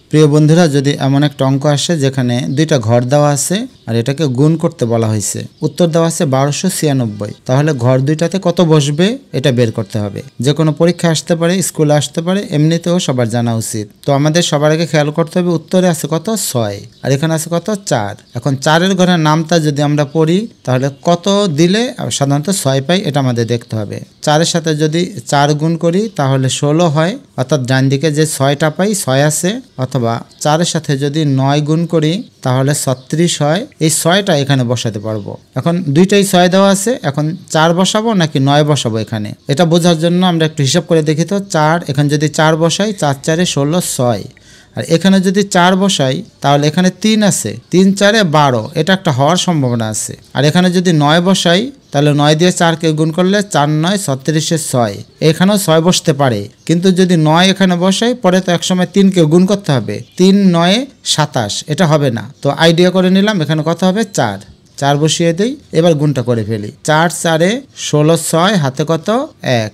প্রিয় বন্ধুরা, যদি এমন একটা অঙ্ক আসে যেখানে দুইটা ঘর দেওয়া আছে আর এটাকে গুণ করতে বলা হয়েছে, উত্তর দেওয়া আছে 1296, তাহলে ঘর দুইটাতে কত বসবে এটা বের করতে হবে। যে কোনো পরীক্ষা আসতে পারে, স্কুলে আসতে পারে, এমনিতেও সবার জানা উচিত। তো আমাদের সবার আগে খেয়াল করতে হবে উত্তরে আছে কত 6 আর এখানে আছে কত 4। এখন 4-এর ঘরের নামটা যদি আমরা পড়ি তাহলে কত দিলে সাধারণত 6 পাই এটা আমাদের দেখতে হবে। 4-এর সাথে যদি 4 গুণ করি তাহলে 16 হয়, অর্থাৎ ডান দিকে যে 6টা পাই 6 আছে, অথবা 4-এর সাথে যদি 9 গুণ করি তাহলে 36 হয়। এই 6টা এখানে বসাতে পারবো। এখন দুইটাই 6 দেওয়া আছে, এখন 4 বসাবো নাকি 9 বসাবো এখানে, এটা বোঝার জন্য আমরা একটু হিসাব করে দেখি। তো 4, এখানে যদি 4 বসাই 4 4 16 6, আর এখানে যদি 4 বসাই তাহলে এখানে 3 আছে, 3 4 12, এটা একটা হওয়ার সম্ভাবনা আছে। আর এখানে যদি 9 বসাই তাহলে 9 দিয়ে 4কে গুণ করলে 4 9 36 6, এখানেও 6 বসতে পারে। কিন্তু যদি 9 এখানে বসাই পরে তো একসময় 3কে গুণ করতে হবে, 3 9 27, এটা হবে না। তো আইডিয়া করে নিলাম এখানে কত হবে 4, 4 বসিয়ে দেই। এবার গুণটা করে ফেলি, 4 4 16 6, হাতে কত 1।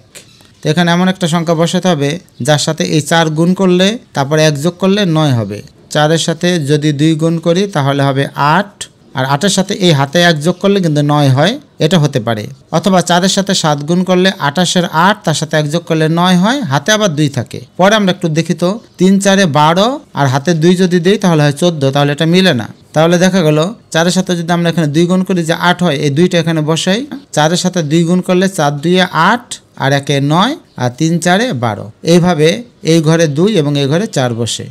তো এখানে এমন একটা সংখ্যা বসাতে হবে যার সাথে এই 4 গুণ করলে তারপরে 1 যোগ করলে 9 হবে। 4-এর সাথে যদি 2 গুণ করি তাহলে হবে 8, আর 8-এর সাথে এই হাতে 1 যোগ করলে কিন্তু 9 হয়, এটা হতে পারে। অথবা 4-এর সাথে 7 গুণ করলে 28-এর 8, তার সাথে 1 যোগ করলে 9 হয়, হাতে আবার 2 থাকে। পরে আমরা একটু দেখি তো, 3 4 12 আর হাতে 2 যদি দিই তাহলে হয় 14, তাহলে এটা মিলে না। তাহলে দেখা গেল 4-এর সাথে যদি আমরা এখানে 2 গুণ করি যে 8 হয়, এই 2টা এখানে বসাই। 4-এর সাথে 2 গুণ করলে 4 2 8 আর 1 9 আর 3 4 12, এইভাবে এই ঘরে 2 এবং এই ঘরে 4 বসে।